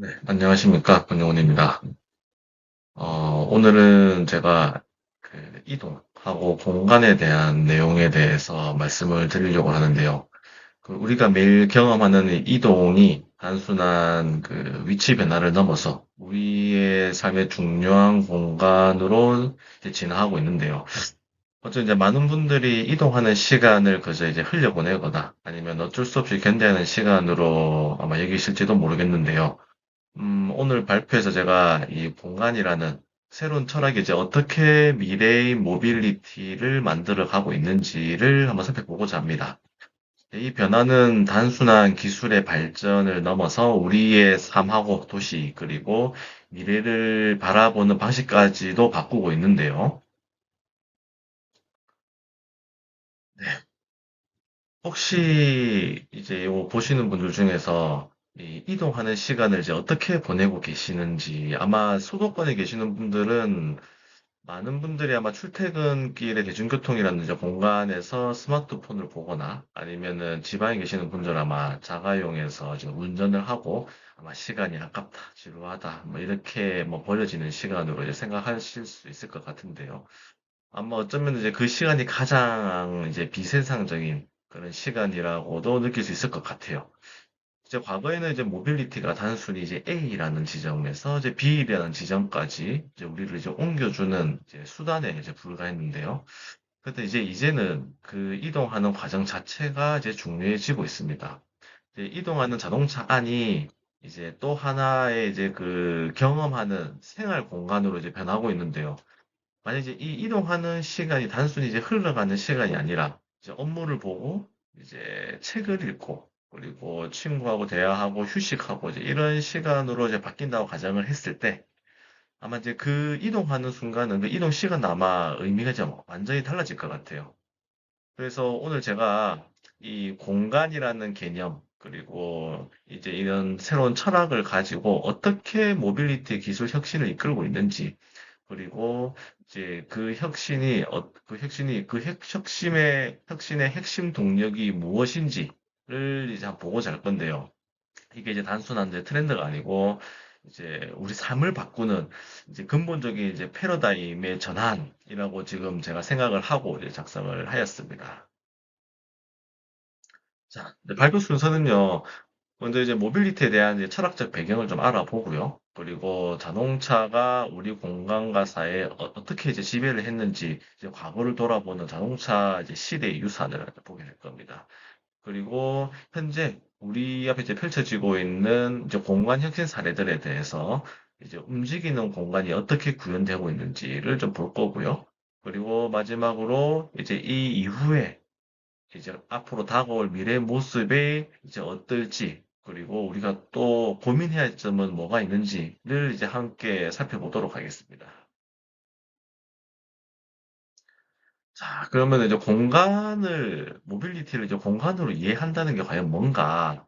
네, 안녕하십니까. 권영훈입니다. 오늘은 제가 그 이동하고 공간에 대한 내용에 대해서 말씀을 드리려고 하는데요. 우리가 매일 경험하는 이 이동이 단순한 위치 변화를 넘어서 우리의 삶의 중요한 공간으로 이제 진화하고 있는데요. 어쩌면 이제 많은 분들이 이동하는 시간을 그저 이제 흘려보내거나 아니면 어쩔 수 없이 견뎌야 하는 시간으로 아마 여기실지도 모르겠는데요. 오늘 발표에서 제가 이 공간이라는 새로운 철학이 이제 어떻게 미래의 모빌리티를 만들어 가고 있는지를 한번 살펴보고자 합니다. 이 변화는 단순한 기술의 발전을 넘어서 우리의 삶하고 도시, 그리고 미래를 바라보는 방식까지도 바꾸고 있는데요. 네. 혹시 이제 이거 보시는 분들 중에서 이 이동하는 시간을 이제 어떻게 보내고 계시는지 아마 수도권에 계시는 분들은 많은 분들이 아마 출퇴근길에 대중교통이라는 이제 공간에서 스마트폰을 보거나 아니면은 지방에 계시는 분들은 아마 자가용에서 이제 운전을 하고 아마 시간이 아깝다, 지루하다, 뭐 이렇게 뭐 버려지는 시간으로 이제 생각하실 수 있을 것 같은데요. 아마 어쩌면 이제 그 시간이 가장 이제 비세상적인 그런 시간이라고도 느낄 수 있을 것 같아요. 이제 과거에는 이제 모빌리티가 단순히 이제 A라는 지점에서 이제 B라는 지점까지 이제 우리를 이제 옮겨주는 이제 수단에 이제 불과했는데요. 근데 이제는 그 이동하는 과정 자체가 이제 중요해지고 있습니다. 이제 이동하는 자동차 안이 이제 또 하나의 이제 그 경험하는 생활 공간으로 이제 변하고 있는데요. 만약 이제 이 이동하는 시간이 단순히 이제 흘러가는 시간이 아니라 이제 업무를 보고 이제 책을 읽고 그리고 친구하고 대화하고 휴식하고 이제 이런 시간으로 이제 바뀐다고 가정을 했을 때 아마 이제 그 이동하는 순간은 그 이동 시간 아마 의미가 좀 완전히 달라질 것 같아요. 그래서 오늘 제가 이 공간이라는 개념 그리고 이제 이런 새로운 철학을 가지고 어떻게 모빌리티 기술 혁신을 이끌고 있는지 그리고 이제 혁신의 핵심 동력이 무엇인지를 이제 한번 보고자 할 건데요. 이게 이제 단순한 이제 트렌드가 아니고 이제 우리 삶을 바꾸는 이제 근본적인 이제 패러다임의 전환이라고 지금 제가 생각을 하고 이제 작성을 하였습니다. 자, 네, 발표 순서는요. 먼저 이제 모빌리티에 대한 이제 철학적 배경을 좀 알아보고요. 그리고 자동차가 우리 공간과 사회에 떻게 이제 지배를 했는지 이제 과거를 돌아보는 자동차 이제 시대의 유산을 보게 될 겁니다. 그리고 현재 우리 앞에 이제 펼쳐지고 있는 이제 공간 혁신 사례들에 대해서 이제 움직이는 공간이 어떻게 구현되고 있는지를 좀 볼 거고요. 그리고 마지막으로 이제 이 이후에 이제 앞으로 다가올 미래 모습이 이제 어떨지, 그리고 우리가 또 고민해야 할 점은 뭐가 있는지를 이제 함께 살펴보도록 하겠습니다. 자, 그러면 이제 모빌리티를 이제 공간으로 이해한다는 게 과연 뭔가에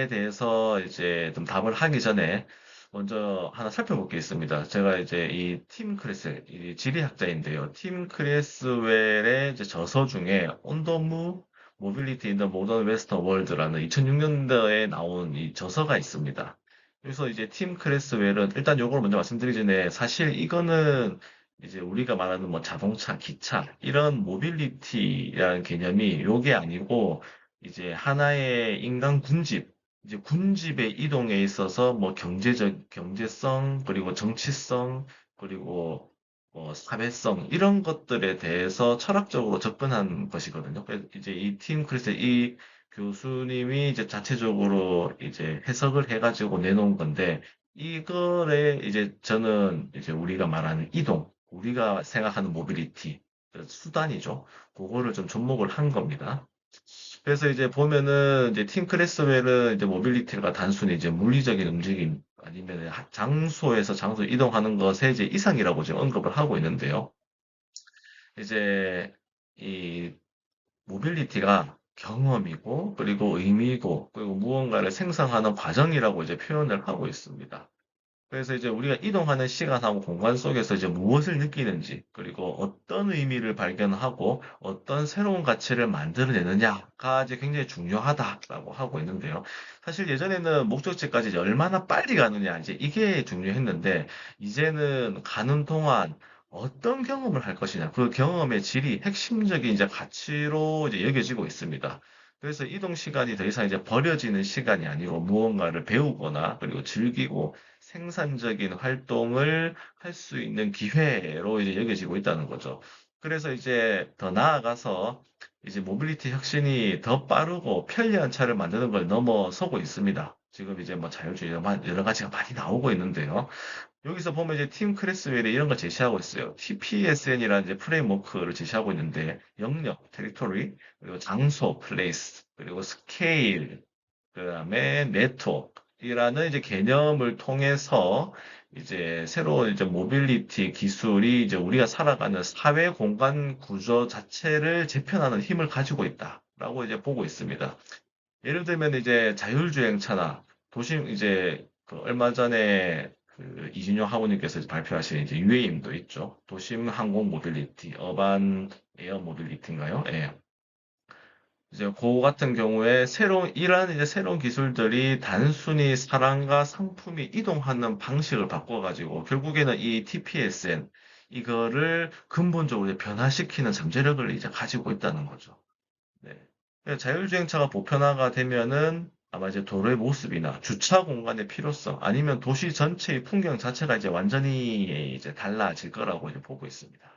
대해서 이제 좀 답을 하기 전에 먼저 하나 살펴볼 게 있습니다. 제가 이제 이 팀 크레스, 이 지리학자인데요. 팀 크레스웰의 이제 저서 중에 On the Move, Mobility in the Modern Western World라는 2006년도에 나온 이 저서가 있습니다. 그래서 이제 팀 크레스웰은 일단 요걸 먼저 말씀드리기 전에 사실 이거는 이제 우리가 말하는 뭐 자동차, 기차 이런 모빌리티라는 개념이 요게 아니고 이제 하나의 인간 군집 이제 군집의 이동에 있어서 뭐 경제성, 그리고 정치성, 그리고 뭐 사회성, 이런 것들에 대해서 철학적으로 접근한 것이거든요. 그래서 이제 이 팀 크리스, 이 교수님이 이제 자체적으로 이제 해석을 해가지고 내놓은 건데, 이거에 이제 저는 이제 우리가 말하는 이동, 우리가 생각하는 모빌리티, 그 수단이죠. 그거를 좀 접목을 한 겁니다. 그래서 이제 보면은 이제 팀 크레스웰은 이제 모빌리티가 단순히 이제 물리적인 움직임 아니면 장소에서 장소 이동하는 것의 이제 이상이라고 지금 언급을 하고 있는데요. 이제 이 모빌리티가 경험이고 그리고 의미고 그리고 무언가를 생성하는 과정이라고 이제 표현을 하고 있습니다. 그래서 이제 우리가 이동하는 시간하고 공간 속에서 이제 무엇을 느끼는지, 그리고 어떤 의미를 발견하고 어떤 새로운 가치를 만들어내느냐가 이제 굉장히 중요하다라고 하고 있는데요. 사실 예전에는 목적지까지 이제 얼마나 빨리 가느냐, 이제 이게 중요했는데, 이제는 가는 동안 어떤 경험을 할 것이냐, 그 경험의 질이 핵심적인 이제 가치로 이제 여겨지고 있습니다. 그래서 이동 시간이 더 이상 이제 버려지는 시간이 아니고 무언가를 배우거나 그리고 즐기고 생산적인 활동을 할 수 있는 기회로 이제 여겨지고 있다는 거죠. 그래서 이제 더 나아가서 이제 모빌리티 혁신이 더 빠르고 편리한 차를 만드는 걸 넘어서고 있습니다. 지금 이제 뭐 자율주행 여러 가지가 많이 나오고 있는데요. 여기서 보면 이제 팀 크레스웰이 이런 걸 제시하고 있어요. TPSN이라는 이제 프레임워크를 제시하고 있는데 영역, 테리토리, 그리고 장소, 플레이스, 그리고 스케일, 그다음에 네트워크이라는 이제 개념을 통해서 이제 새로운 이제 모빌리티 기술이 이제 우리가 살아가는 사회 공간 구조 자체를 재편하는 힘을 가지고 있다라고 이제 보고 있습니다. 예를 들면 이제 자율주행차나 도심 이제 그 얼마 전에 그 이진용 학우님께서 발표하신 이제 UAM도 있죠. 도심 항공 모빌리티, 어반 에어 모빌리티인가요? 예. 이제 그 같은 경우에 이러한 이제 새로운 기술들이 단순히 사람과 상품이 이동하는 방식을 바꿔가지고 결국에는 이 TPSN 이거를 근본적으로 변화시키는 잠재력을 이제 가지고 있다는 거죠. 네. 자율주행차가 보편화가 되면은 아마 이제 도로의 모습이나 주차 공간의 필요성 아니면 도시 전체의 풍경 자체가 이제 완전히 이제 달라질 거라고 이제 보고 있습니다.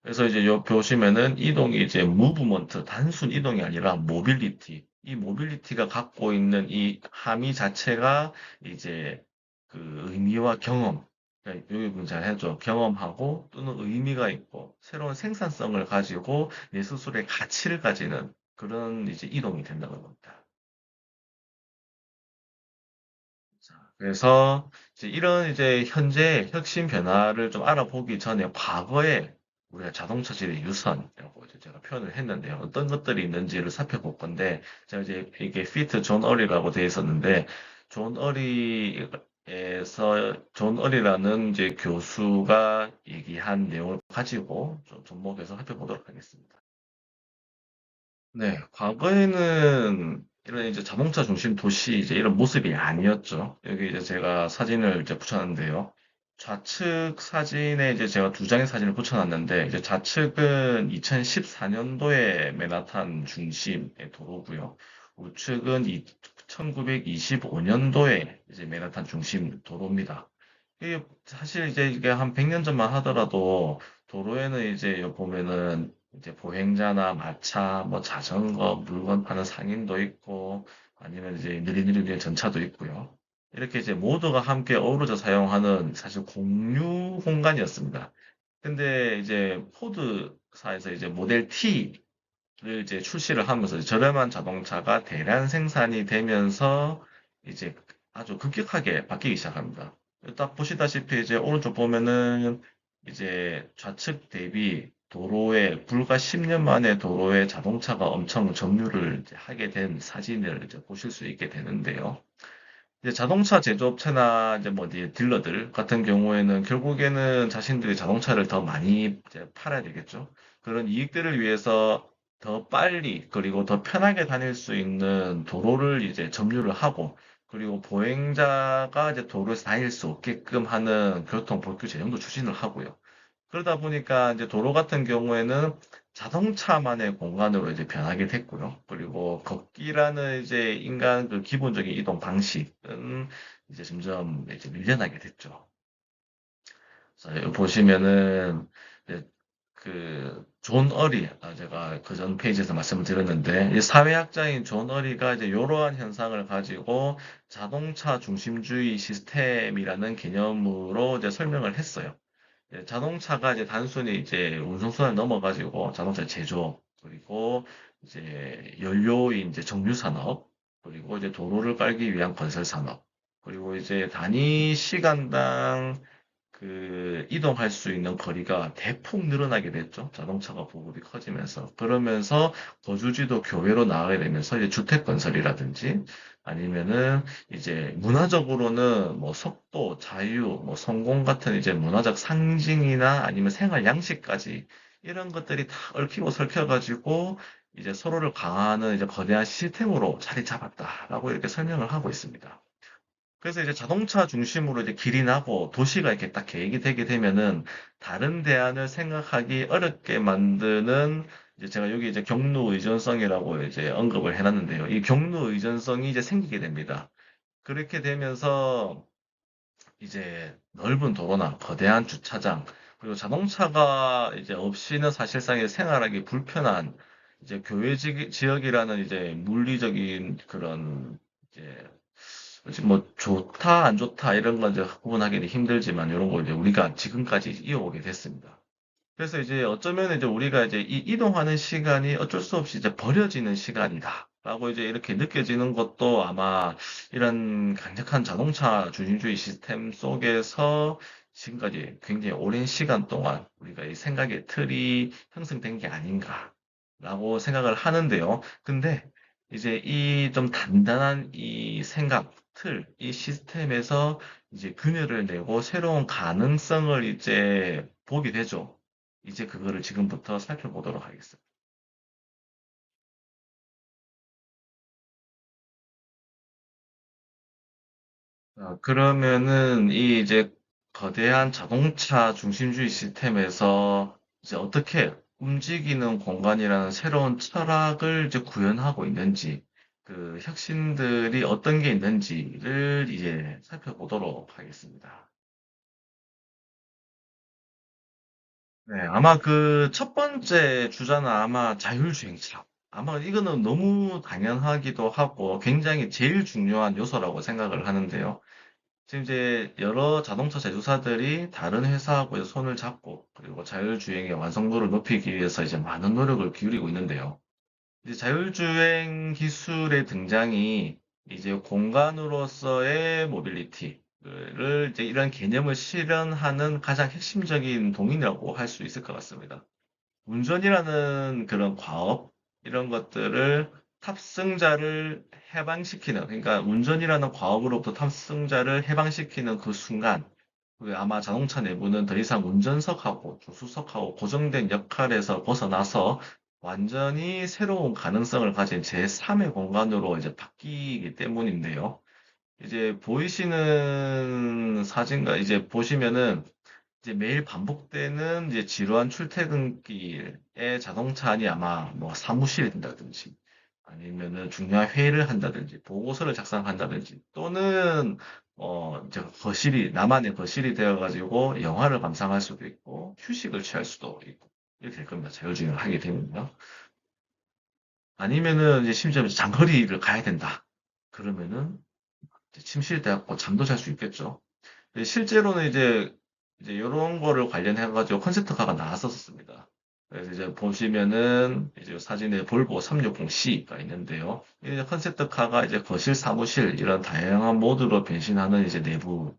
그래서 이제 요 보시면은 이동이 이제 무브먼트, 단순 이동이 아니라 모빌리티. 이 모빌리티가 갖고 있는 이 함의 자체가 이제 그 의미와 경험. 그러니까 여기 문잘 해줘. 경험하고 또는 의미가 있고 새로운 생산성을 가지고 내 스스로의 가치를 가지는 그런 이제 이동이 된다는 겁니다. 자, 그래서 이제 이런 이제 현재 혁신 변화를 좀 알아보기 전에 과거에 우리가 자동차질의 유선이라고 이제 제가 표현을 했는데요. 어떤 것들이 있는지를 살펴볼 건데, 제가 이제 이게 피트 존 어리라고 되어 있었는데, 존 어리라는 이제 교수가 얘기한 내용을 가지고 좀 접목해서 살펴보도록 하겠습니다. 네, 과거에는 이런 이제 자동차 중심 도시 이제 이런 모습이 아니었죠. 여기 이제 제가 사진을 이제 붙여놨는데요. 좌측 사진에 이제 제가 두 장의 사진을 붙여놨는데, 이제 좌측은 2014년도에 맨하탄 중심의 도로고요. 우측은 1925년도에 이제 맨하탄 중심 도로입니다. 이게 사실 이제 이게 한 100년 전만 하더라도 도로에는 이제 여기 보면은 이제 보행자나 마차, 뭐 자전거, 물건 파는 상인도 있고 아니면 이제 느리느리 전차도 있고요. 이렇게 이제 모두가 함께 어우러져 사용하는 사실 공유 공간이었습니다. 근데 이제 포드사에서 이제 모델 T를 이제 출시를 하면서 저렴한 자동차가 대량 생산이 되면서 이제 아주 급격하게 바뀌기 시작합니다. 딱 보시다시피 이제 오른쪽 보면은 이제 좌측 대비 도로에 불과 10년 만에 도로에 자동차가 엄청 점유를 이제 하게 된 사진을 이제 보실 수 있게 되는데요. 이제 자동차 제조업체나 이제 뭐 이제 딜러들 같은 경우에는 결국에는 자신들이 자동차를 더 많이 이제 팔아야 되겠죠. 그런 이익들을 위해서 더 빨리 그리고 더 편하게 다닐 수 있는 도로를 이제 점유를 하고 그리고 보행자가 이제 도로에서 다닐 수 없게끔 하는 교통 법규 제정도 추진을 하고요. 그러다 보니까 이제 도로 같은 경우에는 자동차만의 공간으로 이제 변하게 됐고요. 그리고 걷기라는 이제 인간 그 기본적인 이동 방식은 이제 점점 이제 밀려나게 됐죠. 자, 여기 보시면은 이제 그 존 어리, 제가 그 전 페이지에서 말씀을 드렸는데 이 사회학자인 존 어리가 이제 이러한 현상을 가지고 자동차 중심주의 시스템이라는 개념으로 이제 설명을 했어요. 자동차가 이제 단순히 이제 운송선을 넘어가지고 자동차 제조, 그리고 이제 연료인 이제 정유 산업, 그리고 이제 도로를 깔기 위한 건설 산업, 그리고 이제 단위 시간당 이동할 수 있는 거리가 대폭 늘어나게 됐죠. 자동차가 보급이 커지면서. 그러면서 거주지도 교외로 나가게 되면서 이제 주택 건설이라든지 아니면은 이제 문화적으로는 뭐 속도, 자유, 뭐 성공 같은 이제 문화적 상징이나 아니면 생활 양식까지 이런 것들이 다 얽히고 설켜가지고 이제 서로를 강화하는 이제 거대한 시스템으로 자리 잡았다라고 이렇게 설명을 하고 있습니다. 그래서 이제 자동차 중심으로 이제 길이 나고 도시가 이렇게 딱 계획이 되게 되면은 다른 대안을 생각하기 어렵게 만드는 이제 제가 여기 이제 경로 의존성이라고 이제 언급을 해놨는데요. 이 경로 의존성이 이제 생기게 됩니다. 그렇게 되면서 이제 넓은 도로나 거대한 주차장 그리고 자동차가 이제 없이는 사실상 이제 생활하기 불편한 이제 지역이라는 이제 물리적인 그런 이제 지금 뭐 좋다 안 좋다 이런 건 이제 구분하기는 힘들지만 이런 거 이제 우리가 지금까지 이어오게 됐습니다. 그래서 이제 어쩌면 이제 우리가 이제 이 이동하는 시간이 어쩔 수 없이 이제 버려지는 시간이다. 라고 이제 이렇게 느껴지는 것도 아마 이런 강력한 자동차 주행주의 시스템 속에서 지금까지 굉장히 오랜 시간 동안 우리가 이 생각의 틀이 형성된 게 아닌가라고 생각을 하는데요. 근데 이제 이 좀 단단한 이 생각 틀, 이 시스템에서 이제 균열을 내고 새로운 가능성을 이제 보게 되죠. 이제 그거를 지금부터 살펴보도록 하겠습니다. 그러면은 이 이제 거대한 자동차 중심주의 시스템에서 이제 어떻게 움직이는 공간이라는 새로운 철학을 이제 구현하고 있는지, 그 혁신들이 어떤 게 있는지를 이제 살펴보도록 하겠습니다. 네, 아마 그 첫 번째 주자는 아마 자율주행차. 아마 이거는 너무 당연하기도 하고 굉장히 제일 중요한 요소라고 생각을 하는데요. 지금 이제 여러 자동차 제조사들이 다른 회사하고 이제 손을 잡고 그리고 자율주행의 완성도를 높이기 위해서 이제 많은 노력을 기울이고 있는데요. 이제 자율주행 기술의 등장이 이제 공간으로서의 모빌리티를 이제 이런 개념을 실현하는 가장 핵심적인 동인이라고 할 수 있을 것 같습니다. 운전이라는 그런 과업, 이런 것들을 탑승자를 해방시키는, 그러니까 운전이라는 과업으로부터 탑승자를 해방시키는 그 순간, 그 아마 자동차 내부는 더 이상 운전석하고 조수석하고 고정된 역할에서 벗어나서 완전히 새로운 가능성을 가진 제3의 공간으로 이제 바뀌기 때문인데요. 이제 보이시는 사진과 이제 보시면은 이제 매일 반복되는 이제 지루한 출퇴근길에 자동차 안이 아마 뭐 사무실이 된다든지 아니면은 중요한 회의를 한다든지 보고서를 작성한다든지 또는 이제 거실이 나만의 거실이 되어가지고 영화를 감상할 수도 있고 휴식을 취할 수도 있고 이렇게 될 겁니다. 자율주행을 하게 되면요. 아니면은 이제 심지어 장거리를 가야 된다. 그러면은 이제 침실에 갖고 잠도 잘 수 있겠죠. 근데 실제로는 이제 이런 거를 관련해가지고 컨셉트카가 나왔었습니다. 그래서 이제 보시면은 이제 사진에 볼보 360C가 있는데요. 이제 컨셉트카가 이제 거실, 사무실 이런 다양한 모드로 변신하는 이제 내부로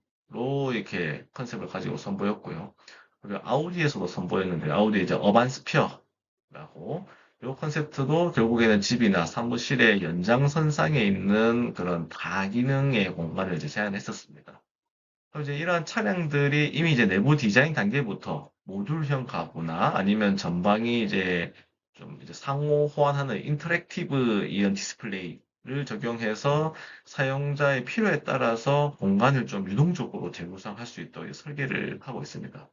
이렇게 컨셉을 가지고 선보였고요. 그리고 아우디에서도 선보였는데 아우디 이제 어반 스피어라고 이 컨셉트도 결국에는 집이나 사무실의 연장선상에 있는 그런 다기능의 공간을 이제 제안했었습니다. 그럼 이제 이러한 차량들이 이미 이제 내부 디자인 단계부터 모듈형 가구나 아니면 전방이 이제 좀 이제 상호 호환하는 인터랙티브 이런 디스플레이를 적용해서 사용자의 필요에 따라서 공간을 좀 유동적으로 재구성할 수 있도록 설계를 하고 있습니다.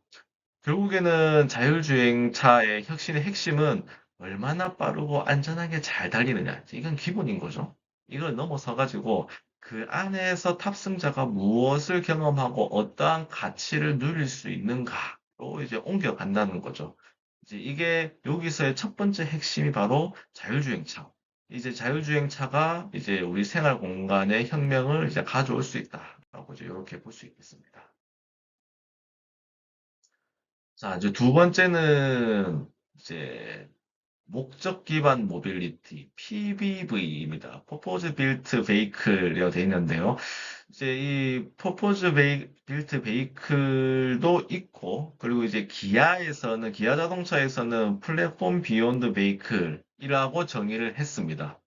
결국에는 자율주행차의 혁신의 핵심은 얼마나 빠르고 안전하게 잘 달리느냐. 이건 기본인 거죠. 이걸 넘어서 가지고 그 안에서 탑승자가 무엇을 경험하고 어떠한 가치를 누릴 수 있는가로 이제 옮겨간다는 거죠. 이제 이게 여기서의 첫 번째 핵심이 바로 자율주행차. 이제 자율주행차가 이제 우리 생활 공간에 혁명을 이제 가져올 수 있다라고 이제 이렇게 볼 수 있겠습니다. 자, 이제 두 번째는 이제 목적 기반 모빌리티, PBV입니다. Purpose Built Vehicle이라고 되어 있는데요. 이제 이 빌트 베이클도 있고, 그리고 이제 기아 자동차에서는 플랫폼 비욘드 베이클이라고 정의를 했습니다.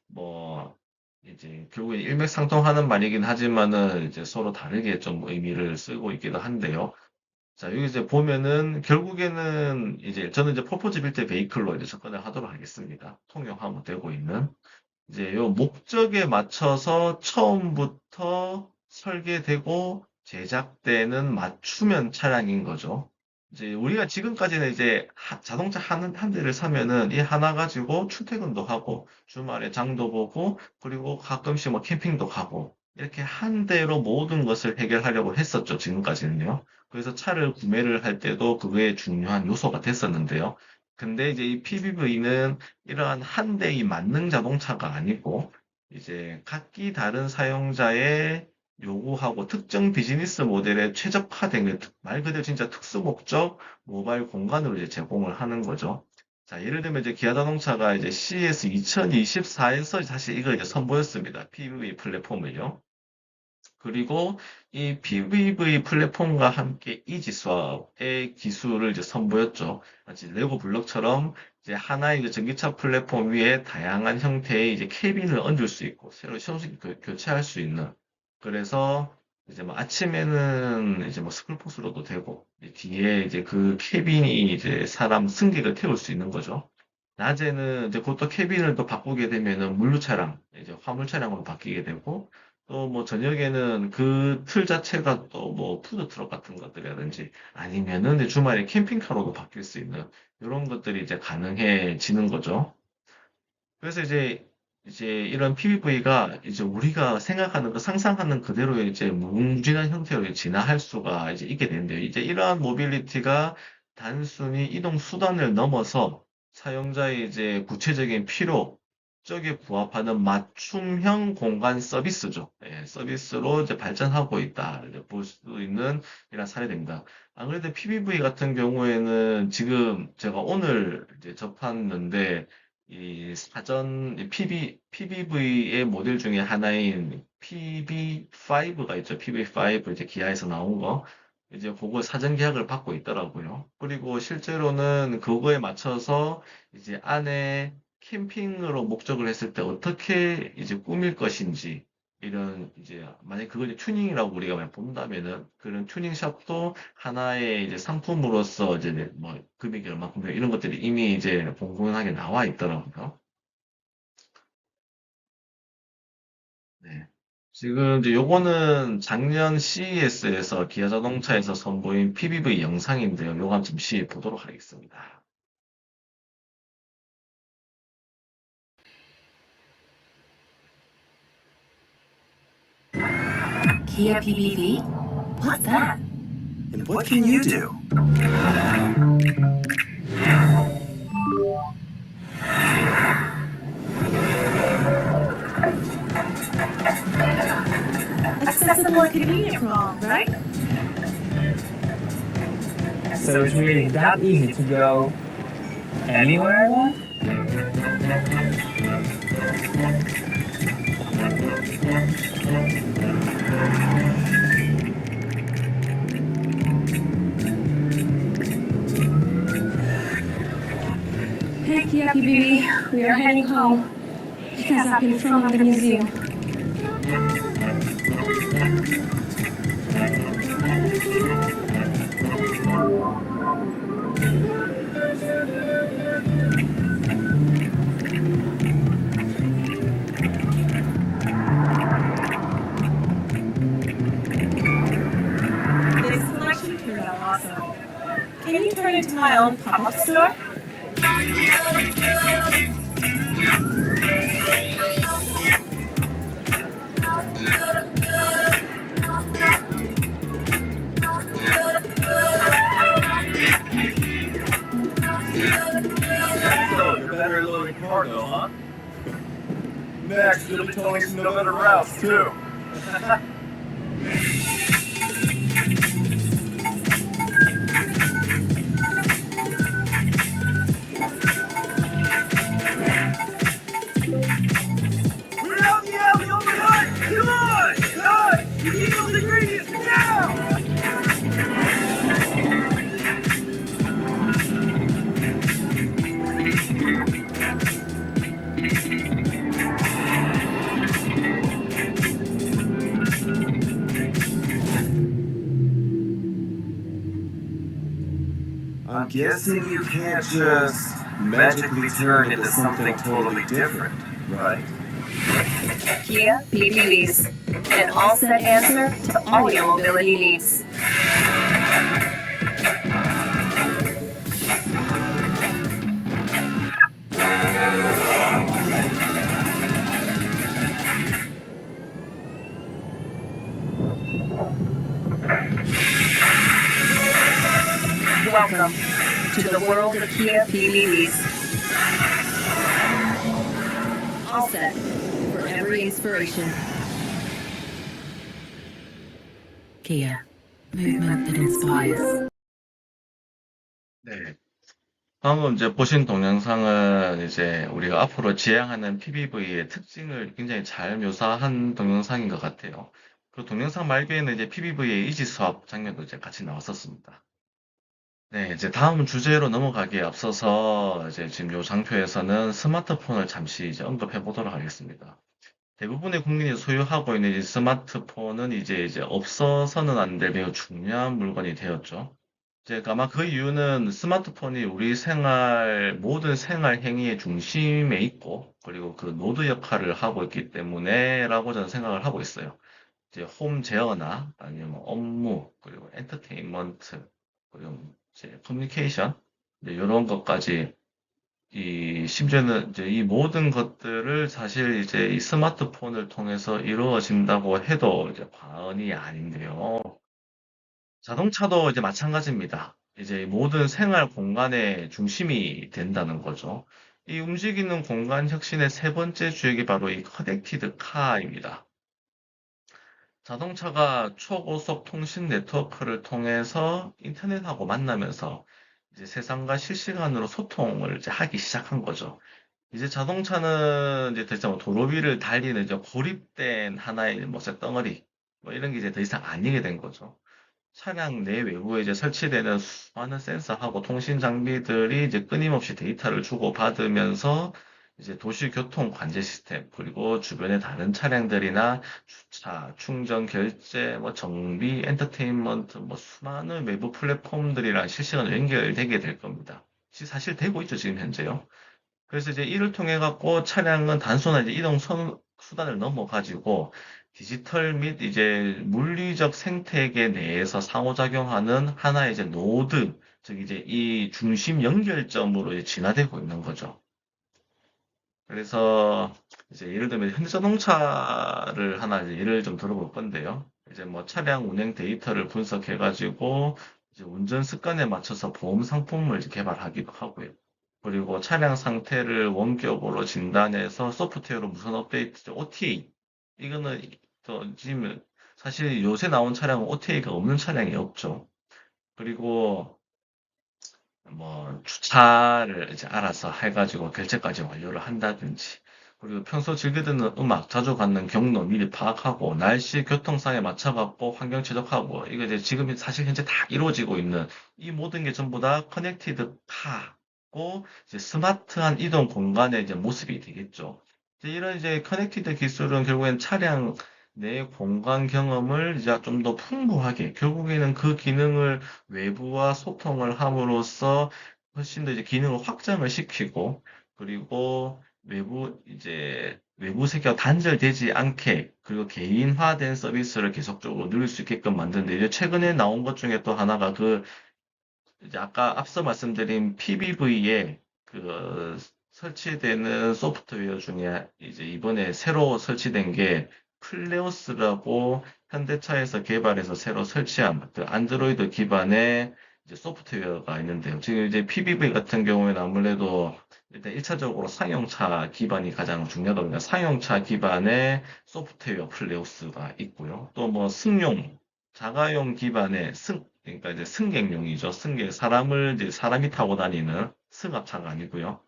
뭐, 이제 결국에 일맥상통하는 말이긴 하지만은 이제 서로 다르게 좀 의미를 쓰고 있기도 한데요. 자, 여기 이제 보면은 결국에는 이제 저는 이제 퍼포즈 빌트 베이클로 이제 접근을 하도록 하겠습니다. 통용하면 되고 있는. 이제 요 목적에 맞춰서 처음부터 설계되고 제작되는 맞춤형 차량인 거죠. 이제 우리가 지금까지는 이제 자동차 한 대를 사면은 이 하나 가지고 출퇴근도 하고 주말에 장도 보고 그리고 가끔씩 뭐 캠핑도 가고 이렇게 한 대로 모든 것을 해결하려고 했었죠. 지금까지는요. 그래서 차를 구매를 할 때도 그게 중요한 요소가 됐었는데요. 근데 이제 이 PBV는 이러한 한 대의 만능 자동차가 아니고 이제 각기 다른 사용자의 요구하고 특정 비즈니스 모델에 최적화된 말 그대로 진짜 특수 목적 모바일 공간으로 이제 제공을 하는 거죠. 자, 예를 들면 이제 기아 자동차가 이제 CES 2024에서 사실 이걸 이제 선보였습니다. PBV 플랫폼을요. 그리고 이 PBV 플랫폼과 함께 이지수의 기술을 이제 선보였죠. 마치 레고 블록처럼 이제 하나의 이제 전기차 플랫폼 위에 다양한 형태의 이제 캐빈을 얹을 수 있고 새로 시험식 교체할 수 있는. 그래서 이제 뭐 아침에는 이제 뭐 스쿨버스로도 되고 이제 뒤에 이제 그 캐빈이 이제 사람 승객을 태울 수 있는 거죠. 낮에는 이제 그것도 캐빈을 또 바꾸게 되면은 물류 차량, 이제 화물 차량으로 바뀌게 되고 또 뭐 저녁에는 그 틀 자체가 또 뭐 푸드트럭 같은 것들이라든지 아니면은 이제 주말에 캠핑카로도 바뀔 수 있는 이런 것들이 이제 가능해지는 거죠. 그래서 이제 이런 PBV가 이제 우리가 생각하는 그 상상하는 그대로 이제 무궁무진한 형태로 진화할 수가 이제 있게 되는데요. 이제 이러한 모빌리티가 단순히 이동 수단을 넘어서 사용자의 이제 구체적인 필요 쪽에 부합하는 맞춤형 공간 서비스죠. 예, 서비스로 이제 발전하고 있다. 이제 볼 수 있는 이런 사례입니다. 안 그래도 PBV 같은 경우에는 지금 제가 오늘 이제 접했는데 이 사전 PBV의 모델 중에 하나인 PB5가 있죠. PB5 이제 기아에서 나온 거. 이제 그거 사전 계약을 받고 있더라고요. 그리고 실제로는 그거에 맞춰서 이제 안에 캠핑으로 목적을 했을 때 어떻게 이제 꾸밀 것인지 이런 이제 만약 그걸 이제 튜닝이라고 우리가 만약 본다면은 그런 튜닝샵도 하나의 이제 상품으로서 이제 뭐 금액이 얼마큼 이런 것들이 이미 이제 공공연하게 나와 있더라고요. 네. 지금 이제 요거는 작년 CES에서 기아 자동차에서 선보인 PBV 영상인데요. 요거 한번 잠시 보도록 하겠습니다. Kia PBV? What's that? And what can you do? Accessible and convenient for all, right? So it's really that easy to go anywhere I want? Hey, Kia PBV, we are heading home. Because I've been thrown out of the museum. This selection turned out awesome. Can you turn it into my own pop-up store? So, you're better at loading cargo, huh? Next, you'll be towing some better routes, too. I'm guessing you can't just magically turn into something totally different, right? Kia PPVs, an all-set answer to all your mobility needs. Welcome to the world of Kia PPVs. All set for every inspiration. Kia, movement that inspires. 네. 방금 이제 보신 동영상은 이제 우리가 앞으로 지향하는 PBV의 특징을 굉장히 잘 묘사한 동영상인 것 같아요. 그 동영상 말기에는 이제 PBV의 이지 수업 장면도 이제 같이 나왔었습니다. 네, 이제 다음 주제로 넘어가기에 앞서서 이제 지금 요 장표에서는 스마트폰을 잠시 이제 언급해 보도록 하겠습니다. 대부분의 국민이 소유하고 있는 이 스마트폰은 이제 없어서는 안 될 매우 중요한 물건이 되었죠. 이제 아마 그 이유는 스마트폰이 우리 모든 생활 행위의 중심에 있고, 그리고 그 노드 역할을 하고 있기 때문에라고 저는 생각을 하고 있어요. 이제 홈 제어나 아니면 뭐 업무, 그리고 엔터테인먼트, 그리고 이제 커뮤니케이션, 이런 것까지 심지어는 이제 이 모든 것들을 사실 이제 이 스마트폰을 통해서 이루어진다고 해도 이제 과언이 아닌데요. 자동차도 이제 마찬가지입니다. 이제 모든 생활 공간의 중심이 된다는 거죠. 이 움직이는 공간 혁신의 세 번째 주역이 바로 이 커넥티드 카입니다. 자동차가 초고속 통신 네트워크를 통해서 인터넷하고 만나면서 이제 세상과 실시간으로 소통을 이제 하기 시작한 거죠. 이제 자동차는 이제 더 이상 뭐 도로 위를 달리는 이제 고립된 하나의 뭐 쇳덩어리, 뭐 이런 게 이제 더 이상 아니게 된 거죠. 차량 내 외부에 이제 설치되는 수많은 센서하고 통신 장비들이 이제 끊임없이 데이터를 주고받으면서 이제 도시 교통 관제 시스템, 그리고 주변의 다른 차량들이나 주차, 충전 결제, 뭐 정비, 엔터테인먼트, 뭐 수많은 외부 플랫폼들이랑 실시간으로 연결되게 될 겁니다. 사실 되고 있죠, 지금 현재요. 그래서 이제 이를 통해 갖고 차량은 단순한 이제 수단을 넘어 가지고 디지털 및 이제 물리적 생태계 내에서 상호작용하는 하나의 이제 노드, 즉 이제 이 중심 연결점으로 이제 진화되고 있는 거죠. 그래서 이제 예를 들면 현대자동차를 하나 이제 예를 좀 들어볼 건데요. 이제 뭐 차량 운행 데이터를 분석해 가지고 이제 운전 습관에 맞춰서 보험 상품을 이제 개발하기도 하고요. 그리고 차량 상태를 원격으로 진단해서 소프트웨어로 무선 업데이트, OTA. 이거는 지금 사실 요새 나온 차량은 OTA가 없는 차량이 없죠. 그리고 뭐 주차를 이제 알아서 해가지고 결제까지 완료를 한다든지, 그리고 평소 즐겨 듣는 음악, 자주 갖는 경로 미리 파악하고 날씨, 교통상에 맞춰갖고 환경 최적화하고, 이거 이제 지금 사실 현재 다 이루어지고 있는 이 모든 게 전부 다 커넥티드 카고 이제 스마트한 이동 공간의 이제 모습이 되겠죠. 이제 이런 이제 커넥티드 기술은 결국엔 차량 내 공간 경험을 이제 좀 더 풍부하게, 결국에는 그 기능을 외부와 소통을 함으로써 훨씬 더 이제 기능을 확장을 시키고, 그리고 외부 세계와 단절되지 않게, 그리고 개인화된 서비스를 계속적으로 누릴 수 있게끔 만드는데, 이제 최근에 나온 것 중에 또 하나가 이제 아까 앞서 말씀드린 PBV에 설치되는 소프트웨어 중에 이제 이번에 새로 설치된 게 플레오스라고 현대차에서 개발해서 새로 설치한 그 안드로이드 기반의 이제 소프트웨어가 있는데요. 지금 이제 PBV 같은 경우에는 아무래도 일단 1차적으로 상용차 기반이 가장 중요하다 보니까 상용차 기반의 소프트웨어 플레오스가 있고요. 또 뭐 자가용 기반의 그러니까 이제 승객용이죠. 사람이 타고 다니는 승합차가 아니고요.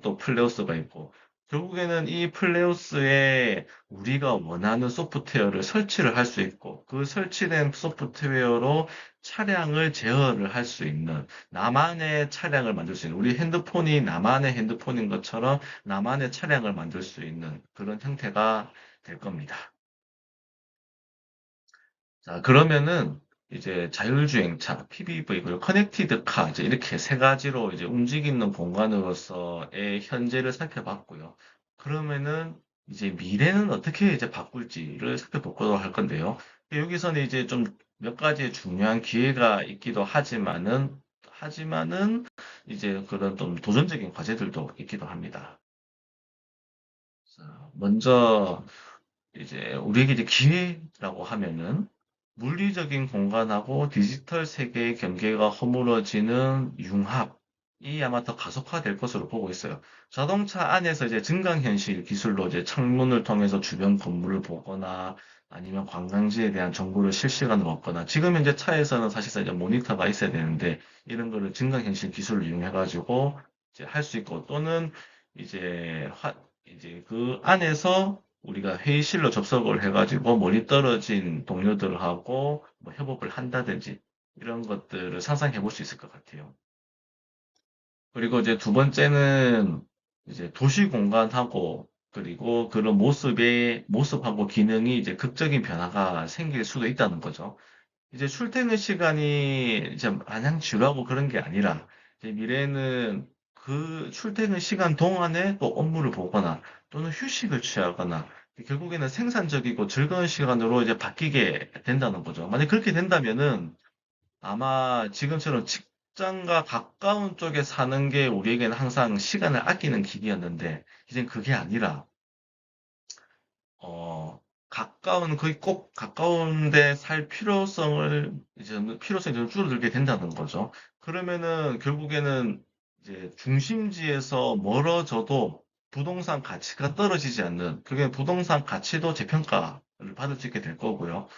또 플레우스가 있고, 결국에는 이 플레우스에 우리가 원하는 소프트웨어를 설치를 할 수 있고, 그 설치된 소프트웨어로 차량을 제어를 할 수 있는, 나만의 차량을 만들 수 있는, 우리 핸드폰이 나만의 핸드폰인 것처럼 나만의 차량을 만들 수 있는 그런 형태가 될 겁니다. 자, 그러면은 이제 자율주행차, PBV, 그리고 커넥티드 카, 이제 이렇게 세 가지로 이제 움직이는 공간으로서의 현재를 살펴봤고요. 그러면은 이제 미래는 어떻게 이제 바꿀지를 살펴보도록 할 건데요. 여기서는 이제 좀 몇 가지의 중요한 기회가 있기도 하지만은 이제 그런 좀 도전적인 과제들도 있기도 합니다. 자, 먼저 이제 우리에게 이제 기회라고 하면은 물리적인 공간하고 디지털 세계의 경계가 허물어지는 융합이 아마 더 가속화될 것으로 보고 있어요. 자동차 안에서 이제 증강현실 기술로 이제 창문을 통해서 주변 건물을 보거나 아니면 관광지에 대한 정보를 실시간으로 얻거나 지금 현재 차에서는 사실상 이제 모니터가 있어야 되는데 이런 거를 증강현실 기술을 이용해가지고 이제 할 수 있고 또는 이제 이제 그 안에서 우리가 회의실로 접속을 해가지고 멀리 떨어진 동료들하고 뭐 협업을 한다든지 이런 것들을 상상해 볼 수 있을 것 같아요. 그리고 이제 두 번째는 이제 도시 공간하고 그리고 그런 모습하고 기능이 이제 극적인 변화가 생길 수도 있다는 거죠. 이제 출퇴근 시간이 이제 마냥 지루하고 그런 게 아니라 이제 미래에는 그 출퇴근 시간 동안에 또 업무를 보거나 또는 휴식을 취하거나 결국에는 생산적이고 즐거운 시간으로 이제 바뀌게 된다는 거죠. 만약 그렇게 된다면은 아마 지금처럼 직장과 가까운 쪽에 사는 게 우리에게는 항상 시간을 아끼는 길이었는데 이젠 그게 아니라 거의 꼭 가까운데 살 필요성이 좀 줄어들게 된다는 거죠. 그러면은 결국에는 이제 중심지에서 멀어져도 부동산 가치가 떨어지지 않는, 그게 부동산 가치도 재평가를 받을 수 있게 될 거고요.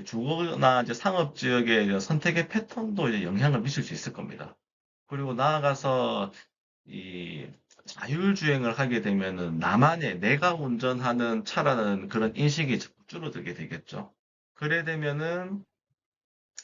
주거나 이제 상업 지역의 이제 선택의 패턴도 이제 영향을 미칠 수 있을 겁니다. 그리고 나아가서 이 자율주행을 하게 되면은 나만의 내가 운전하는 차라는 그런 인식이 줄어들게 되겠죠. 그래 되면은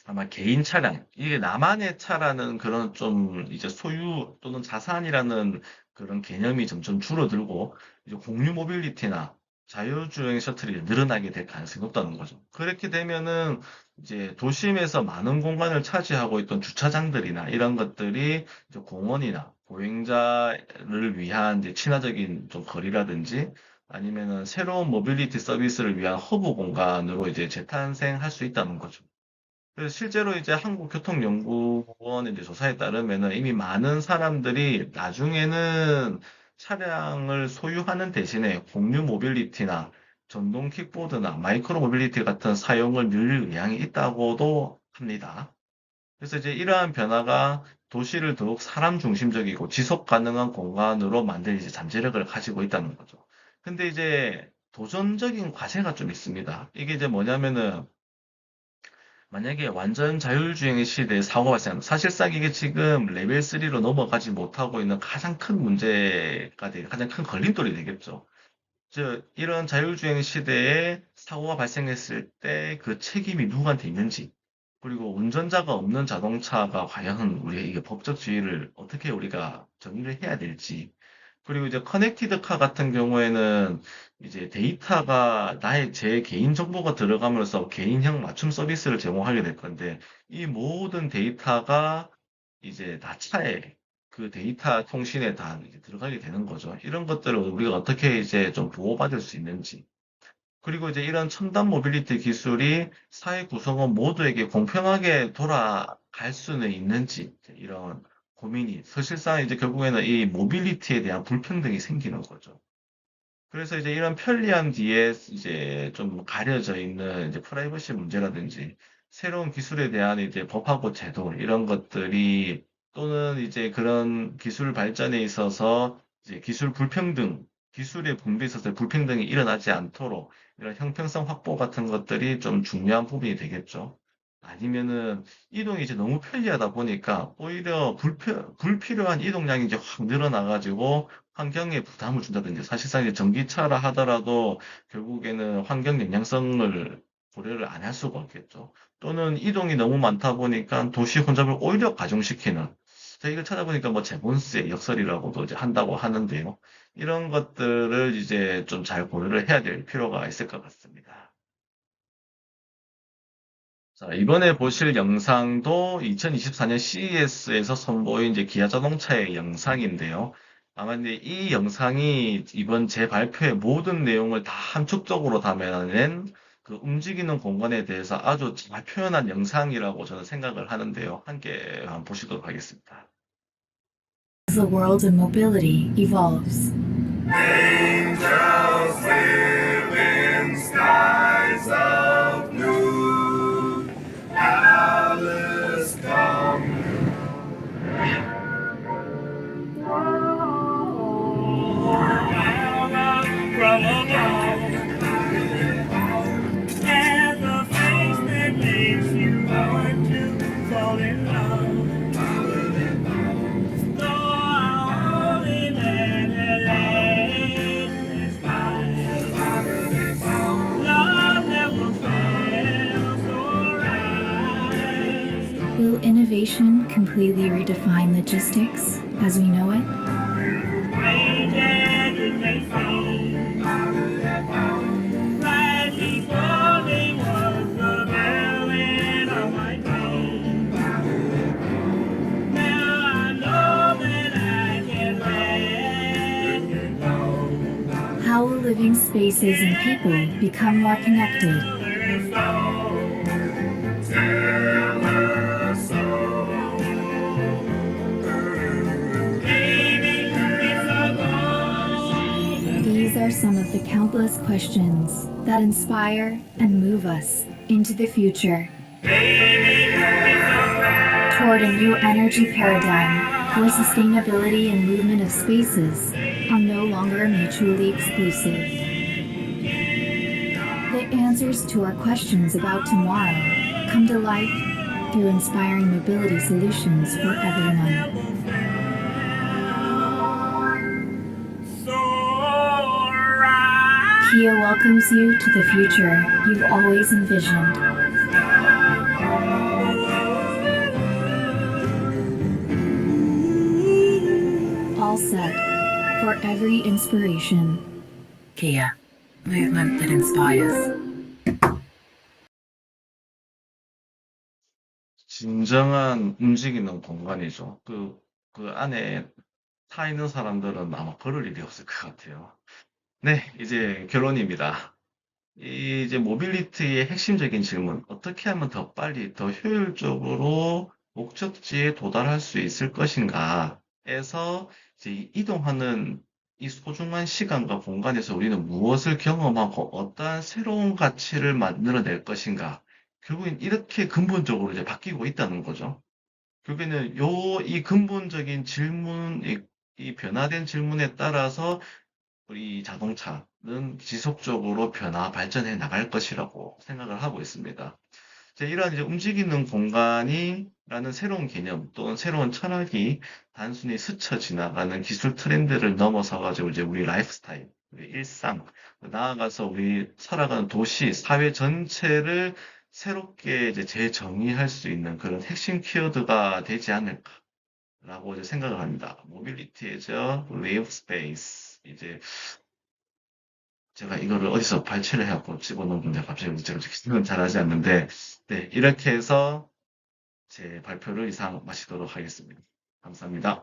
아마 개인 차량, 이게 나만의 차라는 그런 좀 이제 소유 또는 자산이라는 그런 개념이 점점 줄어들고 이제 공유 모빌리티나 자율주행 셔틀이 늘어나게 될 가능성이 높다는 거죠. 그렇게 되면은 이제 도심에서 많은 공간을 차지하고 있던 주차장들이나 이런 것들이 이제 공원이나 보행자를 위한 이제 친화적인 좀 거리라든지 아니면은 새로운 모빌리티 서비스를 위한 허브 공간으로 이제 재탄생할 수 있다는 거죠. 그래서 실제로 이제 한국교통연구원의 이제 조사에 따르면은 이미 많은 사람들이 나중에는 차량을 소유하는 대신에 공유 모빌리티나 전동 킥보드나 마이크로 모빌리티 같은 사용을 늘릴 의향이 있다고도 합니다. 그래서 이제 이러한 변화가 도시를 더욱 사람 중심적이고 지속 가능한 공간으로 만들 이제 잠재력을 가지고 있다는 거죠. 근데 이제 도전적인 과제가 좀 있습니다. 이게 이제 뭐냐면은 만약에 완전 자율주행의 시대에 사고가 발생하면 사실상 이게 지금 레벨 3로 넘어가지 못하고 있는 가장 큰 걸림돌이 되겠죠. 이런 자율주행 시대에 사고가 발생했을 때 그 책임이 누구한테 있는지, 그리고 운전자가 없는 자동차가 과연 우리 이게 법적 지위를 어떻게 우리가 정의를 해야 될지, 그리고 이제 커넥티드 카 같은 경우에는 이제 데이터가 제 개인 정보가 들어가면서 개인형 맞춤 서비스를 제공하게 될 건데 이 모든 데이터가 이제 다 차에 그 데이터 통신에 다 이제 들어가게 되는 거죠. 이런 것들을 우리가 어떻게 이제 좀 보호받을 수 있는지. 그리고 이제 이런 첨단 모빌리티 기술이 사회 구성원 모두에게 공평하게 돌아갈 수는 있는지 이런 고민이 사실상 이제 결국에는 이 모빌리티에 대한 불평등이 생기는 거죠. 그래서 이제 이런 편리함 뒤에 이제 좀 가려져 있는 이제 프라이버시 문제라든지 새로운 기술에 대한 이제 법하고 제도 이런 것들이 또는 이제 그런 기술 발전에 있어서 이제 기술의 분배에 있어서 불평등이 일어나지 않도록 이런 형평성 확보 같은 것들이 좀 중요한 부분이 되겠죠. 아니면은 이동이 이제 너무 편리하다 보니까 오히려 불필요한 이동량이 이제 확 늘어나가지고 환경에 부담을 준다든지 사실상 이제 전기차라 하더라도 결국에는 환경 영향성을 고려를 안 할 수가 없겠죠. 또는 이동이 너무 많다 보니까 도시 혼잡을 오히려 가중시키는 제가 이걸 찾아보니까 뭐 재본세 역설이라고도 이제 한다고 하는데요. 이런 것들을 이제 좀 잘 고려를 해야 될 필요가 있을 것 같습니다. 자, 이번에 보실 영상도 2024년 CES에서 선보인 이제 기아 자동차의 영상인데요. 아마 이제 이 영상이 이번 제 발표의 모든 내용을 다 함축적으로 담아낸 그 움직이는 공간에 대해서 아주 잘 표현한 영상이라고 저는 생각을 하는데요. 함께 한번 보시도록 하겠습니다. As the world of mobility evolves, Angels live in skies of blue. Alice come. From above, and the face that makes you want to fall in love. Though our only man is mine. Love never fails or rise. will innovation completely redefine logistics as we know it? Strange as it may seem, right before me was the building of my dream. Now I know that I can let you know. How will living spaces and people become more connected? Tell her so. Baby, it's a goal. These are some of the countless questions that inspire and move us into the future. Toward a new energy paradigm where sustainability and movement of spaces are no longer mutually exclusive. The answers to our questions about tomorrow come to life through inspiring mobility solutions for everyone. So right. Kia welcomes you to the future you've always envisioned. All set for every inspiration. Kia, movement that inspires. 진정한 움직이는 공간이죠. 그 안에 타 있는 사람들은 아마 걸을 일이 없을 것 같아요. 네, 이제 결론입니다. 이제 모빌리티의 핵심적인 질문, 어떻게 하면 더 빨리, 더 효율적으로 목적지에 도달할 수 있을 것인가에서 이제 이동하는 이 소중한 시간과 공간에서 우리는 무엇을 경험하고 어떠한 새로운 가치를 만들어낼 것인가. 결국엔 이렇게 근본적으로 이제 바뀌고 있다는 거죠. 결국에는 이 근본적인 질문, 이 변화된 질문에 따라서 우리 자동차는 지속적으로 발전해 나갈 것이라고 생각을 하고 있습니다. 이러한 이제 움직이는 공간이라는 새로운 개념 또는 새로운 철학이 단순히 스쳐 지나가는 기술 트렌드를 넘어서 가지고 이제 우리 라이프 스타일, 우리 일상, 나아가서 우리 살아가는 도시, 사회 전체를 새롭게 이제 재정의할 수 있는 그런 핵심 키워드가 되지 않을까라고 이제 생각을 합니다. 모빌리티죠, 리브 스페이스. 이제 제가 이거를 어디서 발췌를 해갖고 집어넣은 건데 갑자기 제가 기억은 잘하지 않는데, 네, 이렇게 해서 제 발표를 이상 마치도록 하겠습니다. 감사합니다.